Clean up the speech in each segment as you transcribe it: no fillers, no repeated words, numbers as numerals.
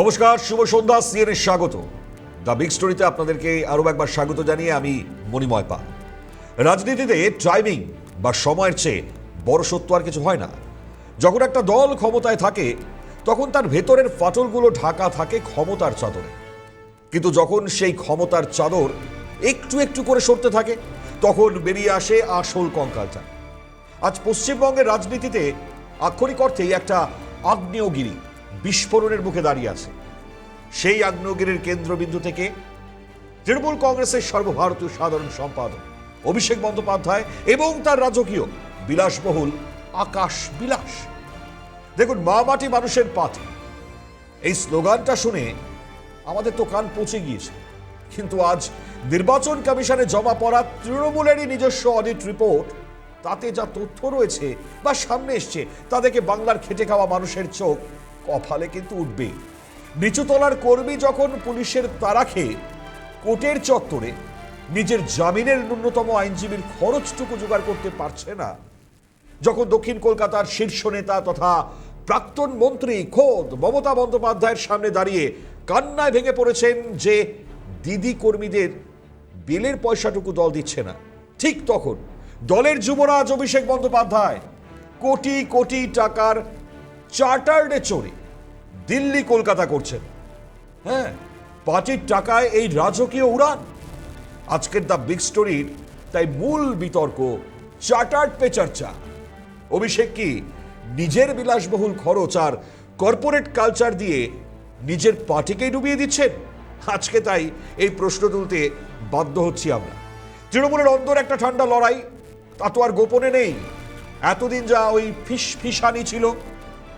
নমস্কার, শুভ সন্ধ্যা। সিএনএর স্বাগত। The big স্টোরিতে আপনাদেরকে আরও একবার স্বাগত জানিয়ে আমি মণিময় পাল। রাজনীতিতে টাইমিং বা সময়ের চেয়ে বড় সত্য আর কিছু হয় না। যখন একটা দল ক্ষমতায় থাকে তখন তার ভেতরের ফাটলগুলো ঢাকা থাকে ক্ষমতার চাদরে, কিন্তু যখন সেই ক্ষমতার চাদর একটু একটু করে সরতে থাকে তখন বেরিয়ে আসে আসল কঙ্কালটা। আজ পশ্চিমবঙ্গের রাজনীতিতে আক্ষরিক অর্থেই একটা আগ্নেয়গিরি বিস্ফোরণের মুখে দাঁড়িয়ে আছে। সেই আগ্নেয়গিরির কেন্দ্রবিন্দু থেকে তৃণমূল কংগ্রেসের সর্বভারতীয় সাধারণ সম্পাদক অভিষেক বন্দ্যোপাধ্যায় এবং তার রাজকীয় বিলাসবহুল আকাশ বিলাস। দেখুন, মা মাটি মানুষের পার্টি, এই স্লোগানটা শুনে আমাদের তো কান পচে গিয়েছে, কিন্তু আজ নির্বাচন কমিশনে জমা পড়া তৃণমূলেরই নিজস্ব অডিট রিপোর্ট, তাতে যা তথ্য রয়েছে বা সামনে এসছে তা দেখে বাংলার খেটে খাওয়া মানুষের চোখ কপালে কিন্তু উঠবে। নিচুতলার কর্মী যখন পুলিশের তাড়া খেয়ে কোর্টের চত্বরে নিজের জামিনের ন্যূনতম আইনজীবীর খরচটুকু জোগাড় করতে পারছে না, যখন দক্ষিণ কলকাতার শীর্ষ নেতা তথা প্রাক্তন মন্ত্রী খোদ মমতা বন্দ্যোপাধ্যায়ের সামনে দাঁড়িয়ে কান্নায় ভেঙে পড়েছেন যে দিদি কর্মীদের বিলের পয়সাটুকু দল দিচ্ছে না, ঠিক তখন দলের যুবরাজ অভিষেক বন্দ্যোপাধ্যায় কোটি কোটি টাকার চার্টার্ডে চড়ে দিল্লি কলকাতা করছেন। হ্যাঁ, পার্টির টাকায় এই রাজকীয় উড়ান। আজকের দ্য বিগ স্টোরির তাই মূল বিতর্ক চার্টার্ড পে চর্চা। অভিষেক কি নিজের বিলাসবহুল খরচ আর কর্পোরেট কালচার দিয়ে নিজের পার্টিকেই ডুবিয়ে দিচ্ছেন? আজকে তাই এই প্রশ্ন তুলতে বাধ্য হচ্ছি আমরা। তৃণমূলের অন্দর একটা ঠান্ডা লড়াই, তা তো আর গোপনে নেই। এতদিন যা ওই ফিসফিসানি ছিল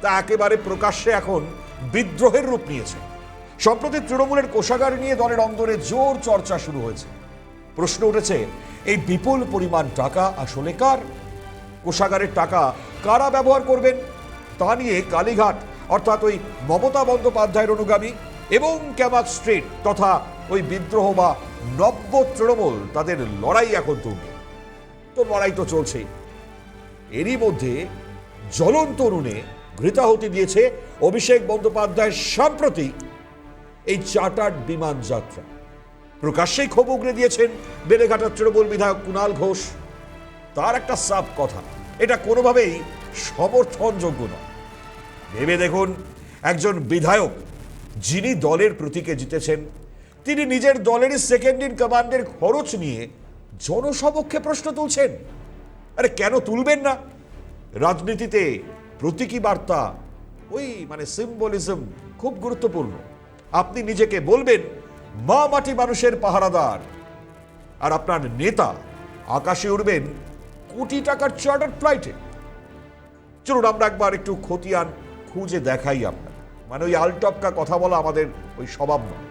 তা একেবারে প্রকাশ্যে এখন বিদ্রোহের রূপ নিয়েছে। সম্প্রতি তৃণমূলের কোষাগার নিয়ে দলের অন্দরে জোর চর্চা শুরু হয়েছে। প্রশ্ন উঠেছে, এই বিপুল পরিমাণ টাকা আসলে কার? কোষাগারের টাকা কারা ব্যবহার করবেন তা নিয়ে কালীঘাট অর্থাৎ ওই মমতা বন্দ্যোপাধ্যায়ের অনুগামী এবং ক্যামাক স্ট্রিট তথা ওই বিদ্রোহ বা নব্য তৃণমূল, তাদের লড়াই এখন তুলবে। তো লড়াই তো চলছেই, এরই মধ্যে জ্বলন্ত উনুনে ঘৃতাহুতি দিয়েছে অভিষেক বন্দ্যোপাধ্যায়ের সাম্প্রতিক এই চার্টার্ড বিমান যাত্রা। প্রকাশ্যেই ক্ষোভ উগরে দিয়েছেন বেলেঘাটার তৃণমূল বিধায়ক কুণাল ঘোষ। তার একটা সাফ কথা, এটা কোনোভাবেই সমর্থনযোগ্য নয়। ভেবে দেখুন, একজন বিধায়ক যিনি দলের প্রতীকে জিতেছেন, তিনি নিজের দলেরই সেকেন্ড ইন কমান্ডের খরচ নিয়ে জনসমক্ষে প্রশ্ন তুলছেন। আরে কেন তুলবেন না? রাজনীতিতে প্রতীকী বার্তা, ওই সিম্বলিজম খুব গুরুত্বপূর্ণ। আপনি নিজেকে বলবেন মা মাটি মানুষের পাহারাদার, আর আপনার নেতা আকাশে উড়বেন কোটি টাকার চার্টার ফ্লাইটে। চলুন আমরা একবার একটু খতিয়ান খুঁজে দেখাই। আপনার ওই আলটপকা কথা বলা আমাদের ওই স্বভাব নয়।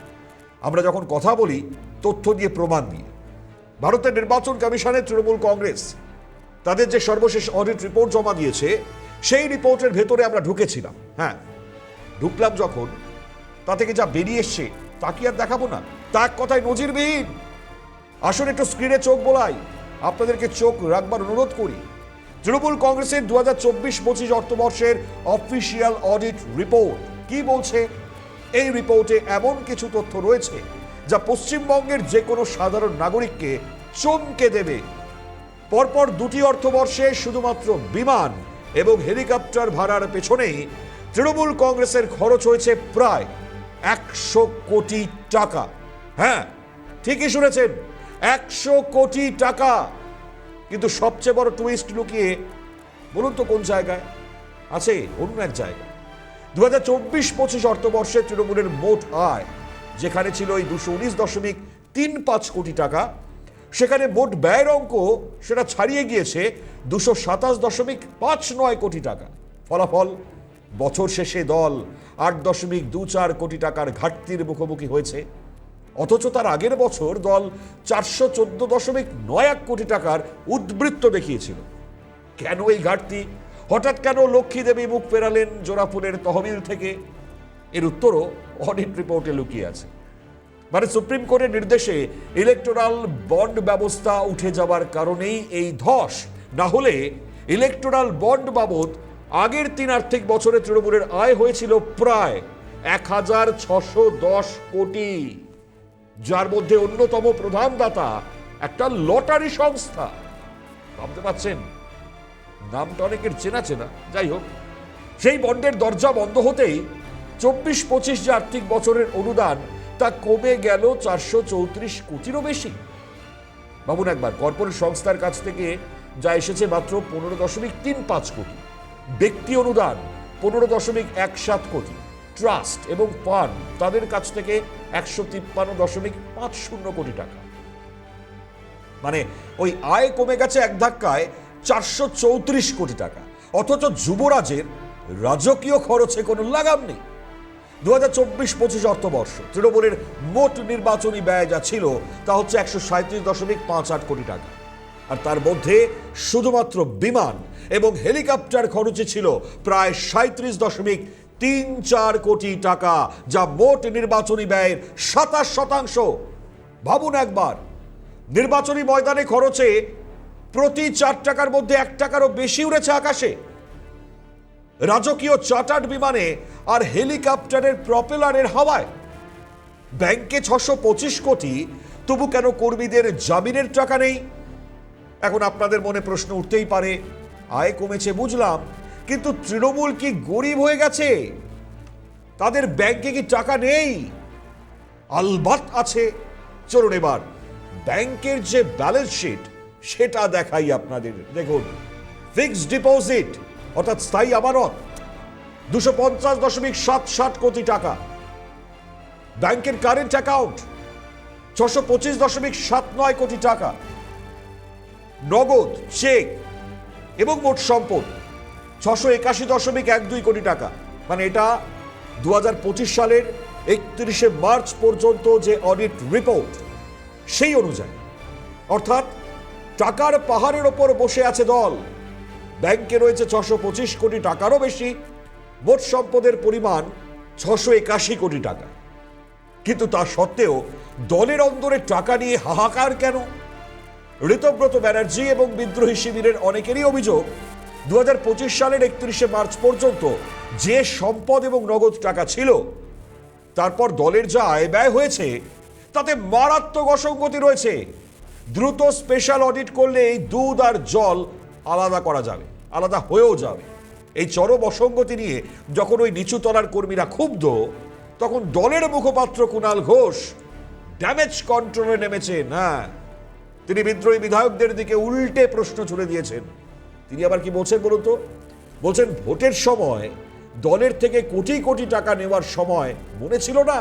আমরা যখন কথা বলি তথ্য দিয়ে, প্রমাণ দিয়ে। ভারতের নির্বাচন কমিশনে তৃণমূল কংগ্রেস তাদের যে সর্বশেষ অডিট রিপোর্ট জমা দিয়েছে, সেই রিপোর্টের ভেতরে আমরা ঢুকেছিলাম। হ্যাঁ, ঢুকলাম যখন, তা থেকে যা বেরিয়ে এসছে তা কি আর দেখাবো না? তা এক কথায় নজিরবিহীন। আসলে একটু স্ক্রিনে চোখ বোলাই, আপনাদেরকে চোখ রাখবার অনুরোধ করি। তৃণমূল কংগ্রেসের 2024-25 অর্থবর্ষের অফিসিয়াল অডিট রিপোর্ট কি বলছে? এই রিপোর্টে এমন কিছু তথ্য রয়েছে যা পশ্চিমবঙ্গের যে কোনো সাধারণ নাগরিককে চমকে দেবে। পরপর দুটি অর্থবর্ষে শুধুমাত্র বিমান এবং হেলিকপ্টার ভাড়ার পেছনেই তৃণমূল কংগ্রেসের খরচ হয়েছে প্রায় 100 কোটি টাকা। হ্যাঁ, ঠিকই শুনেছেন, 100 কোটি টাকা। কিন্তু সবচেয়ে বড় টুইস্ট লুকিয়ে বলুন তো কোন জায়গায় আছে? অন্য এক জায়গায়। 2024-25 অর্থবর্ষে তৃণমূলের মোট আয় যেখানে ছিল এই 219.35 কোটি টাকা, সেখানে মোট ব্যয়ের অঙ্ক সেটা ছাড়িয়ে গিয়েছে 227.59 কোটি টাকা। ফলাফল, বছর শেষে দল 8.24 কোটি টাকার ঘাটতির মুখোমুখি হয়েছে। অথচ তার আগের বছর দল 414.91 কোটি টাকার উদ্বৃত্ত দেখিয়েছিল। কেন এই ঘাটতি? হঠাৎ কেন লক্ষ্মী দেবী মুখ ফেরালেন জোড়াফুলের তহবিল থেকে? এর উত্তরও অডিট রিপোর্টে লুকিয়ে আছে। সুপ্রিম কোর্টের নির্দেশে ইলেকটোরাল বন্ড ব্যবস্থা উঠে যাবার কারণেই এই ধস। না হলে ইলেকটোরাল বন্ড বাবদ আগের 3 আর্থিক বছরে তৃণমূলের আয় হয়েছিল প্রায় 1610 কোটি, যার মধ্যে অন্যতম প্রধান দাতা একটা লটারি সংস্থা। ভাবতে পারছেন, নামটা অনেকের চেনা চেনা। যাই হোক, সেই বন্ডের দরজা বন্ধ হতেই 24-25 যে আর্থিক বছরের অনুদান তা কমে গেল 434 কোটিরও বেশি। ভাবুন একবার, কর্পোরেট সংস্থার কাছ থেকে যা এসেছে মাত্র 15.35 কোটি, ব্যক্তি অনুদান 15.17 কোটি, ট্রাস্ট এবং ফান্ড তাদের কাছ থেকে 153.50 কোটি টাকা। মানে ওই আয় কমে গেছে এক ধাক্কায় 434 কোটি টাকা, অথচ যুবরাজের রাজকীয় খরচে কোনো লাগাম নেই। 2024-25 অর্থবর্ষ তৃণমূলের মোট নির্বাচনী ব্যয় যা ছিল তা হচ্ছে 137.58 কোটি টাকা, আর তার মধ্যে শুধুমাত্র বিমান এবং হেলিকপ্টার খরচে ছিল প্রায় 37.34 কোটি টাকা, যা মোট নির্বাচনী ব্যয়ের 27%। ভাবুন একবার, নির্বাচনী ময়দানে খরচে প্রতি 4 টাকার মধ্যে 1 টাকারও বেশি উড়েছে আকাশে। রাজকীয় চার্টার্ড বিমানে আর হেলিকপ্টারের প্রপেলারের হাওয়ায়। ব্যাংকে 625 কোটি, তবু কেন কর্মীদের জামিনের টাকা নেই? এখন আপনাদের মনে প্রশ্ন উঠতেই পারে, আয় কমেছে বুঝলাম, কিন্তু তৃণমূল কি গরিব হয়ে গেছে? তাদের ব্যাংকে কি টাকা নেই? আলবাত আছে। চলুন এবার ব্যাংকের যে ব্যালেন্স শিট সেটা দেখাই আপনাদের। দেখুন, ফিক্সড ডিপোজিট অর্থাৎ স্থায়ী আমানত 250.77 কোটি টাকা, ব্যাংকের কারেন্ট অ্যাকাউন্ট 625.79 কোটি টাকা, নগদ, চেক এবং মোট সম্পদ 681.12 কোটি টাকা। মানে এটা 2025 সালের 31শে মার্চ পর্যন্ত যে অডিট রিপোর্ট সেই অনুযায়ী, অর্থাৎ টাকার পাহাড়ের ওপর বসে আছে দল। ব্যাংকে রয়েছে 625 কোটি টাকারও বেশি, মোট সম্পদের পরিমাণ 681 কোটি টাকা। কিন্তু তা সত্ত্বেও দলের অন্দরে টাকা নিয়ে হাহাকার কেন? ঋতব্রত ব্যানার্জি এবং বিদ্রোহী শিবিরের অনেকেরই অভিযোগ, 2025 সালের 31শে মার্চ পর্যন্ত যে সম্পদ এবং নগদ টাকা ছিল, তারপর দলের যা আয় ব্যয় হয়েছে তাতে মারাত্মক অসঙ্গতি রয়েছে। দ্রুত স্পেশাল অডিট করলে এই দুধ আর জল আলাদা করা যাবে, আলাদা হয়েও যাবে। এই চরম অসঙ্গতি নিয়ে যখন ওই নিচু তলার কর্মীরা ক্ষুব্ধ, তখন দলের মুখপাত্র কুণাল ঘোষ ড্যামেজ কন্ট্রোলে নেমেছে না, তিনি বিদ্রোহী বিধায়কদের দিকে উল্টে প্রশ্ন ছুড়ে দিয়েছেন। তিনি আবার কি বলছেন বলুন তো? বলছেন, ভোটের সময় দলের থেকে কোটি কোটি টাকা নেওয়ার সময় মনে ছিল না,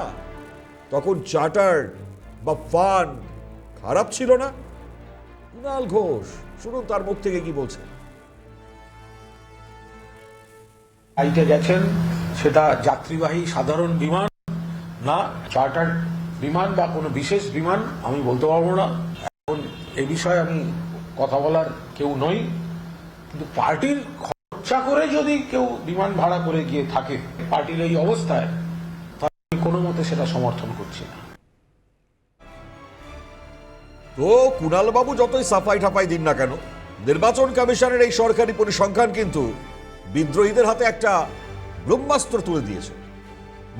তখন চার্টার্ড বা ফান্ড খারাপ ছিল না। কুণাল ঘোষ, শুনুন তার মুখ থেকে কি বলছেন। ফ্লাইটে গেছেন, সেটা যাত্রীবাহী সাধারণ বিমান না চার্টার্ড বিমান বা কোনো বিশেষ বিমান, আমি বলতে পারবো না। এখন এই বিষয়ে আমি কথা বলার কেউ নই, কিন্তু পার্টির খরচা করে যদি কেউ বিমান ভাড়া করে গিয়ে থাকে পার্টির এই অবস্থায়, তাহলে আমি কোনো মতে সেটা সমর্থন করছি না। তো কুণাল বাবু যতই সাফাই ঠাপাই দিন না কেন, নির্বাচন কমিশনের এই সরকারি পরিসংখ্যান কিন্তু বিদ্রোহীদের হাতে একটা ব্রহ্মাস্ত্র তুলে দিয়েছে।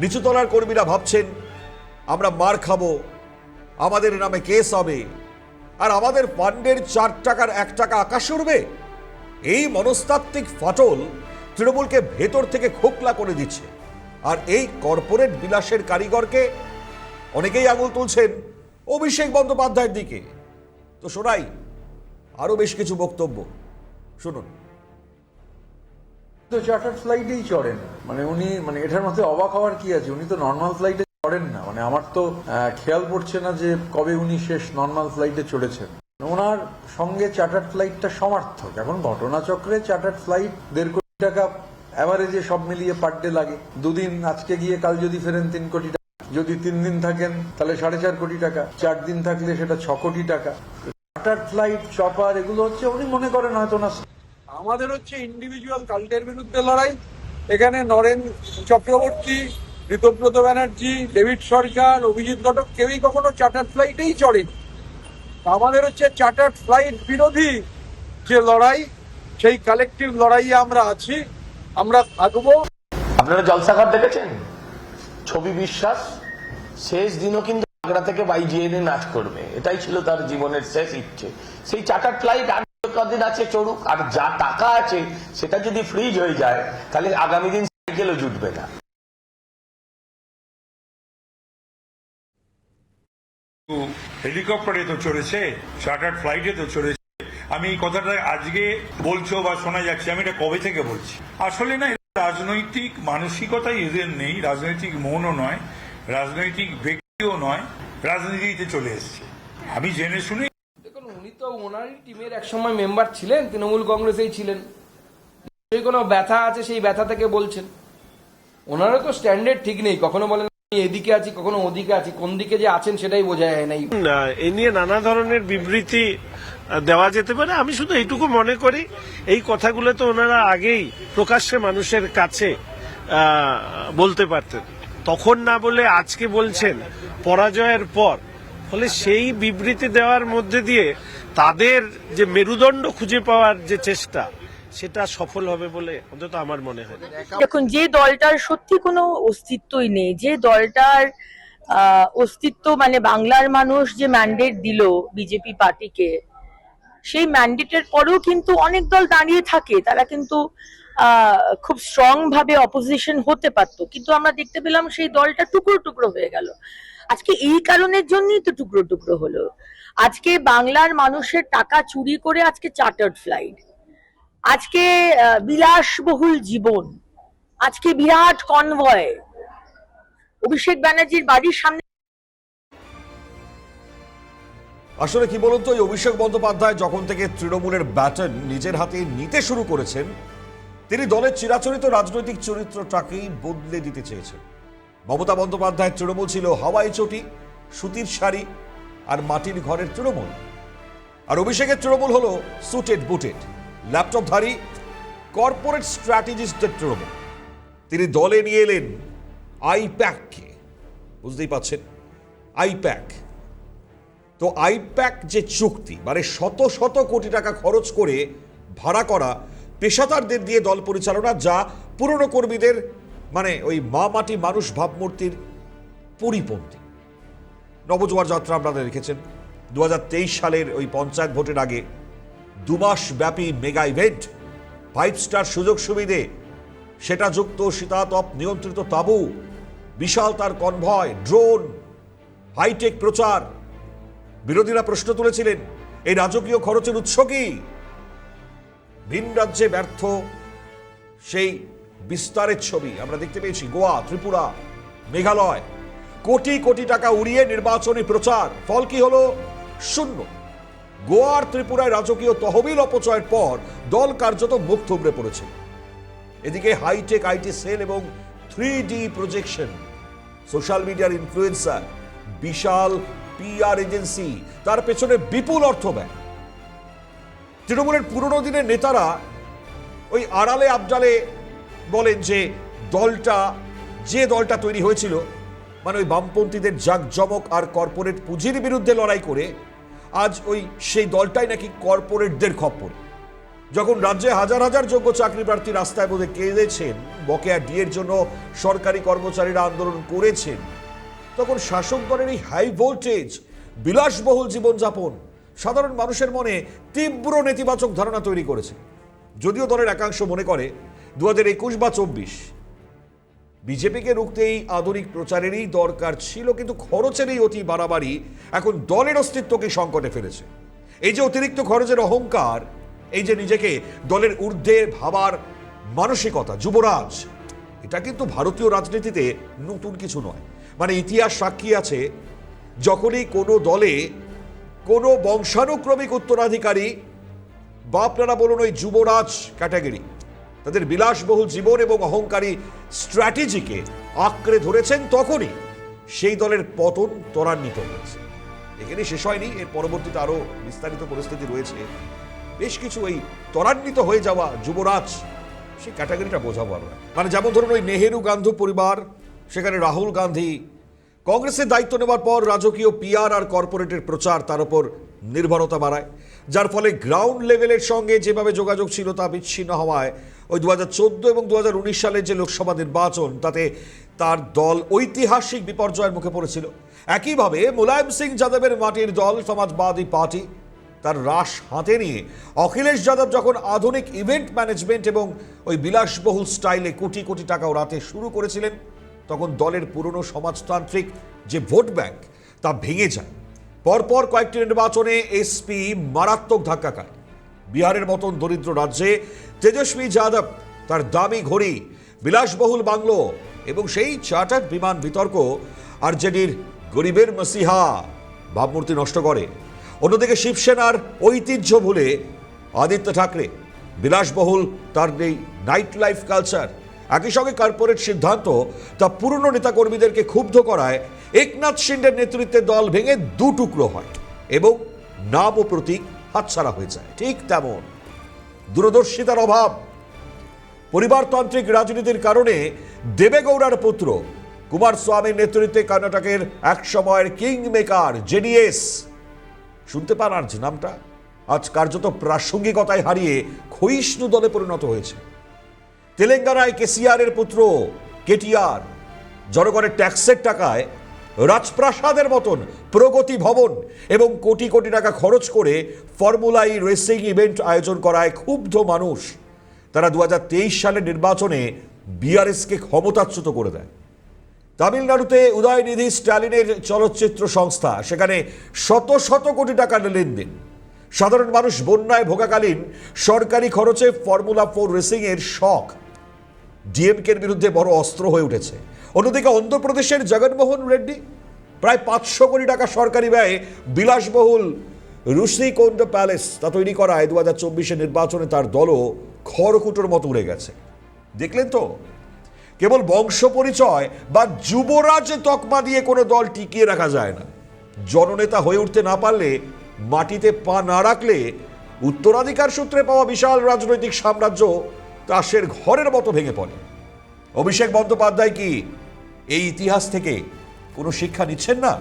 নিচুতলার কর্মীরা ভাবছেন, আমরা মার খাবো, আমাদের নামে কেস হবে, আর আমাদের ফান্ডের 4 টাকার 1 টাকা আকাশে উড়বে। এই মনস্তাত্ত্বিক ফাটল তৃণমূলকে ভেতর থেকে খোকলা করে দিচ্ছে। আর এই কর্পোরেট বিলাসের কারিগরকে অনেকেই আঙুল তুলছেন অভিষেক বন্দ্যোপাধ্যায়ের দিকে। তো শোনাই আরো বেশ কিছু বক্তব্য, শুনুন। তো চার্টার্ড ফ্লাইটেই চড়েন, উনি এটার মধ্যে অবাক হওয়ার কি আছে? উনি তো নর্মাল ফ্লাইটে চড়েন না। আমার তো খেয়াল পড়ছে না যে কবে উনি শেষ নর্মাল ফ্লাইটে চড়েছেন। ওনার সঙ্গে চার্টার্ড ফ্লাইটটা সমার্থক। এখন ঘটনাচক্রে চার্টার্ড ফ্লাইট 1.5 কোটি টাকা অ্যাভারেজে সব মিলিয়ে পার ডে লাগে। 2 দিন, আজকে গিয়ে কাল যদি ফেরেন 3 কোটি টাকা, যদি 3 দিন থাকেন তাহলে 4.5 কোটি টাকা, 4 দিন থাকলে সেটা 6 কোটি টাকা। চার্টার্ড ফ্লাইট, চপার, এগুলো হচ্ছে উনি মনে করেন হয়তো না। আমাদের হচ্ছে ইন্ডিভিজুয়াল কাল্টের বিরুদ্ধে লড়াই। এখানে নরেন চক্রবর্তী, ঋতব্রত ব্যানার্জি, ডেভিড সরকার, অভিজিৎ ঘটক কেউই কখনো চার্টার্ড ফ্লাইটেই চড়েনি। আমাদের হচ্ছে চার্টার্ড ফ্লাইট বিরোধী যে লড়াই, সেই কালেকটিভ লড়াইয়ে আমরা আছি, আমরা থাকবো। আপনারা জলসাঘাট দেখেছেন? ছবি বিশ্বাস শেষ দিনও কিন্তু আগ্রা থেকে বাইজিএনে নাচ করবে, এটাই ছিল তার জীবনের শেষ ইচ্ছে। সেই চার্টার ফ্লাইট আর কদিন আছে চড়ুক, আর যা টাকা আছে সেটা যদি ফ্রিজ হয়ে যায় তাহলে আগামী দিন সাইকেলও জুটবে না। হেলিকপ্টারে তো চড়েছে, চার্টার্ড ফ্লাইটে তো চড়েছে। আমি এই কথাটা আজকে বলছো বা শোনা যাচ্ছে, আমি এটা কবে থেকে বলছি। আসলে না, রাজনৈতিক মানসিকতাই এদের নেই, রাজনৈতিক মনও নয়, রাজনৈতিক ব্যক্তিও নয়, রাজনীতিতে চলে এসছে। আমি জেনে শুনে, দেখুন উনি তো ওনারই টিমের একসময় মেম্বার ছিলেন, তৃণমূল কংগ্রেসেই ছিলেন, কোনো ব্যথা আছে সেই ব্যথা থেকে বলছেন। ওনারও তো স্ট্যান্ডার্ড ঠিক নেই, কখনো বলেন আমি এদিকে আছি, কখনো ওদিকে আছি, কোন দিকে যে আছেন সেটাই বোঝা যায় না। এ নিয়ে নানা ধরনের বিবৃতি দেওয়া যেতে পারে। আমি শুধু এইটুকু মনে করি, এই কথাগুলো তো ওনারা আগেই প্রকাশ্যে মানুষের কাছে বলতে পারতেন, তখন না বলে আজকে বলছেন পরাজয়ের পর। ফলে সেই বিবৃতি দেওয়ার মধ্যে দিয়ে তাদের যে মেরুদণ্ড খুঁজে পাওয়ার যে চেষ্টা, সেটা সফল হবে বলে অন্তত আমার মনে হয়। দেখুন, যে দলটার সত্যি কোনো অস্তিত্বই নেই, যে দলটার অস্তিত্ব মানে বাংলার মানুষ যে ম্যান্ডেট দিল বিজেপি পার্টিকে, সেই ম্যান্ডেটের পরেও কিন্তু অনেক দল দাঁড়িয়ে থাকে, তারা কিন্তু খুব স্ট্রং ভাবে অপোজিশন হতে পারতো, কিন্তু আমরা দেখতে পেলাম সেই দলটা টুকরো টুকরো হয়ে গেল। আজকে এই কারণের জন্যই তো টুকরো টুকরো হলো। আজকে বাংলার মানুষের টাকা চুরি করে আজকে চার্টার্ড ফ্লাইট, আজকে বিলাসবহুল জীবন, আজকে বিরাট কনভয় অভিষেক ব্যানার্জির বাড়ির সামনে। আসলে কি বলুন তো, এই অভিষেক বন্দ্যোপাধ্যায় যখন থেকে তৃণমূলের ব্যাটন নিজের হাতে নিতে শুরু করেছেন, তিনি দলের চিরাচরিত রাজনৈতিক চরিত্রটাকেই বদলে দিতে চেয়েছেন। মমতা বন্দ্যোপাধ্যায়ের তৃণমূল ছিল হাওয়াই চটি, সুতির শাড়ি আর মাটির ঘরের তৃণমূল, আর অভিষেকের তৃণমূল হলো সুটেড বুটেড ল্যাপটপধারী কর্পোরেট স্ট্র্যাটেজিস্টদের তৃণমূল। তিনি দলে নিয়ে এলেন আইপ্যাককে, বুঝতেই পাচ্ছেন আইপ্যাক। তো আইপ্যাক যে চুক্তি, মানে শত শত কোটি টাকা খরচ করে ভাড়া করা পেশাদারদের দিয়ে দল পরিচালনা, যা পুরনো কর্মীদের মানে ওই মা মাটি মানুষ ভাবমূর্তির পরিপন্থী। নবজোয়ার যাত্রা আপনারা দেখেছেন, 2023 সালের ওই পঞ্চায়েত ভোটের আগে 2 মাস ব্যাপী মেগা ইভেন্ট, 5 স্টার সুযোগ সুবিধে, সেটা যুক্ত শীতাতপ নিয়ন্ত্রিত তাঁবু, বিশাল তার কনভয়, ড্রোন, হাইটেক প্রচার। বিরোধীরা প্রশ্ন তুলেছিলেন, এই রাজকীয় খরচের উৎস কি? ভিন রাজ্যে ব্যর্থ সেই বিস্তারের ছবি আমরা দেখতে পেয়েছি। গোয়া, ত্রিপুরা, মেঘালয়, কোটি কোটি টাকা উড়িয়ে নির্বাচনী প্রচার, ফল কি হলো? শূন্য। গোয়ার ত্রিপুরায় রাজকীয় তহবিল অপচয়ের পর দল কার্যত মুখ থুবড়ে পড়েছে। এদিকে হাইটেক আইটি সেল এবং 3D প্রজেকশন, সোশ্যাল মিডিয়ার ইনফ্লুয়েন্সার, বিশাল পিআর এজেন্সি, তার পেছনে বিপুল অর্থ ব্যয়। তৃণমূলের পুরনো দিনের নেতারা ওই আড়ালে আবডালে বলেন যে যে দলটা তৈরি হয়েছিল, মানে ওই বামপন্থীদের জাঁকজমক আর কর্পোরেট পুঁজির বিরুদ্ধে লড়াই করে, আজ ওই সেই দলটাই নাকি কর্পোরেটদের খপ্পরে। যখন রাজ্যে হাজার হাজার যোগ্য চাকরি প্রার্থী রাস্তায় বোধে কেঁদেছেন, বকেয়া ডিএর জন্য সরকারি কর্মচারীরা আন্দোলন করেছেন, তখন শাসক দলের এই হাই ভোল্টেজ বিলাসবহুল জীবনযাপন সাধারণ মানুষের মনে তীব্র নেতিবাচক ধারণা তৈরি করেছে। যদিও দলের একাংশ মনে করে 2021 বা 24 বিজেপিকে রুখতে এই আধুনিক প্রচারেরই দরকার ছিল, কিন্তু খরচের এই অতি বাড়াবাড়ি এখন দলের অস্তিত্বকে সংকটে ফেলেছে। এই যে অতিরিক্ত খরচের অহংকার, এই যে নিজেকে দলের ঊর্ধ্বে ভাবার মানসিকতা, যুবরাজ, এটা কিন্তু ভারতীয় রাজনীতিতে নতুন কিছু নয়। মানে ইতিহাস সাক্ষী আছে, যখনই কোনো দলে কোনো বংশানুক্রমিক উত্তরাধিকারী বা আপনারা বলুন ওই যুবরাজ ক্যাটাগরি, তাদের বিলাসবহুল জীবন এবং অহংকারী স্ট্র্যাটেজিকে আঁকড়ে ধরেছেন, তখনই সেই দলের পতন ত্বরান্বিত হয়েছে। এখানে শেষ হয়নি, এর পরবর্তীতে আরো বিস্তারিত পরিস্থিতি রয়েছে। বেশ কিছু এই ত্বরান্বিত হয়ে যাওয়া যুবরাজ, সেই ক্যাটাগরিটা বোঝাবো আমরা। মানে যেমন ধরুন ওই নেহেরু গান্ধী পরিবার, সেখানে রাহুল গান্ধী কংগ্রেসের দায়িত্ব নেওয়ার পর রাজকীয় পিআর আর কর্পোরেটের প্রচার তার উপর নির্ভরতা বাড়ায়, যার ফলে গ্রাউন্ড লেভেলের সঙ্গে যেভাবে যোগাযোগ ছিল তা বিচ্ছিন্ন হওয়ায় ওই 2014 এবং 2019 সালের যে লোকসভা নির্বাচন, তাতে তার দল ঐতিহাসিক বিপর্যয়ের মুখে পড়েছিল। একইভাবে মুলায়ম সিং যাদবের মাটির দল সমাজবাদী পার্টি তার রাশ হাতে নিয়ে অখিলেশ যাদব যখন আধুনিক ইভেন্ট ম্যানেজমেন্ট এবং ওই বিলাসবহুল স্টাইলে কোটি কোটি টাকা ওড়াতে শুরু করেছিলেন, তখন দলের পুরনো সমাজতান্ত্রিক যে ভোট ব্যাংক তা ভেঙে যায়। পরপর কয়েকটি নির্বাচনে এসপি মারাত্মক ধাক্কা খায়। বিহারের মতন দরিদ্র রাজ্যে তেজস্বী যাদব তার দামি ঘড়ি, বিলাসবহুল বাংলো এবং সেই চার্টার্ড বিমান বিতর্ক আরজেডির গরিবের মসিহা ভাবমূর্তি নষ্ট করে। অন্যদিকে শিবসেনার ঐতিহ্য ভুলে আদিত্য ঠাকরে বিলাসবহুল তার এই নাইট লাইফ কালচার, একই সঙ্গে কর্পোরেট সিদ্ধান্ত তা পুরনো নেতাকর্মীদেরকে ক্ষুব্ধ করায় একনাথ শিন্ডের নেতৃত্বে দল ভেঙে দু টুকরো হয় এবং নাম ও প্রতীক হাতছাড়া হয়ে যায়। ঠিক তেমন দূরদর্শিতার অভাব, পরিবারতান্ত্রিক রাজনীতির কারণে দেবেগৌড়ার পুত্র কুমার স্বামীর নেতৃত্বে কর্ণাটকের এক সময়ের কিং মেকার জেডিএস, শুনতে পান আজ নামটা, আজ কার্যত প্রাসঙ্গিকতায় হারিয়ে ক্ষয়িষ্ণু দলে পরিণত হয়েছে। তেলেঙ্গানায় কেসিআরের পুত্র কেটিআর জনগণের ট্যাক্সের টাকায় রাজপ্রাসাদের মতন প্রগতি ভবন এবং কোটি কোটি টাকা খরচ করে ফর্মুলা ই রেসিং ইভেন্ট আয়োজন করায় ক্ষুব্ধ মানুষ। তারা 2023 সালের নির্বাচনে বিআরএসকে ক্ষমতাচ্যুত করে দেয়। তামিলনাড়ুতে উদয়নিধি স্ট্যালিনের চলচ্চিত্র সংস্থা, সেখানে শত শত কোটি টাকার লেনদেন। সাধারণ মানুষ বন্যায় ভোগাকালীন সরকারি খরচে ফর্মুলা 4 রেসিং এর শখ ডিএমকের বিরুদ্ধে বড় অস্ত্র হয়ে উঠেছে। অন্যদিকে অন্ধ্রপ্রদেশের জগনমোহন রেড্ডি প্রায় 500 কোটি টাকা সরকারি ব্যয়ে বিলাসবহুল রুশিকোন্ড প্যালেস তা তৈরি করায় 2024 নির্বাচনে তার দলও খড়কুটোর মতো উড়ে গেছে। দেখলেন তো, কেবল বংশ পরিচয় বা যুবরাজ তকমা দিয়ে কোনো দল টিকিয়ে রাখা যায় না। জননেতা হয়ে উঠতে না পারলে, মাটিতে পা না রাখলে উত্তরাধিকার সূত্রে পাওয়া বিশাল রাজনৈতিক সাম্রাজ্য তাসের ঘরের মতো ভেঙে পড়ে। অভিষেক বন্দ্যোপাধ্যায় কি এই ইতিহাস থেকে কোনো শিক্ষা নিচ্ছেন না?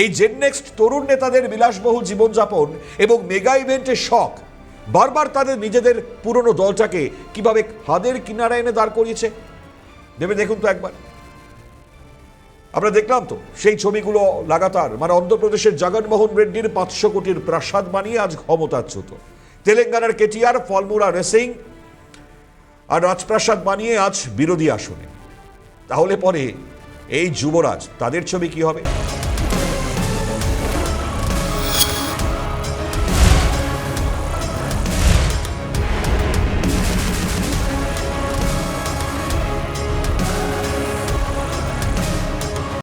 এই জেন নেক্সট তরুণ নেতাদের বিলাসবহুল জীবনযাপন এবং মেগা ইভেন্টের শখ বারবার তাদের নিজেদের পুরনো দলটাকে কিভাবে হাদের কিনারা এনে দাঁড় করিয়েছে ভেবে দেখুন তো একবার। আমরা দেখলাম তো সেই ছবিগুলো লাগাতার, মানে অন্ধ্রপ্রদেশের জগনমোহন রেড্ডির 500 কোটির প্রাসাদ বানিয়ে আজ ক্ষমতাচ্যুত, তেলেঙ্গানার কেটিআর ফর্মুলা রেসিং আর রাজপ্রাসাদ বানিয়ে আজ বিরোধী আসনে। তাহলে পরে এই যুবরাজ তাদের ছবি কি হবে?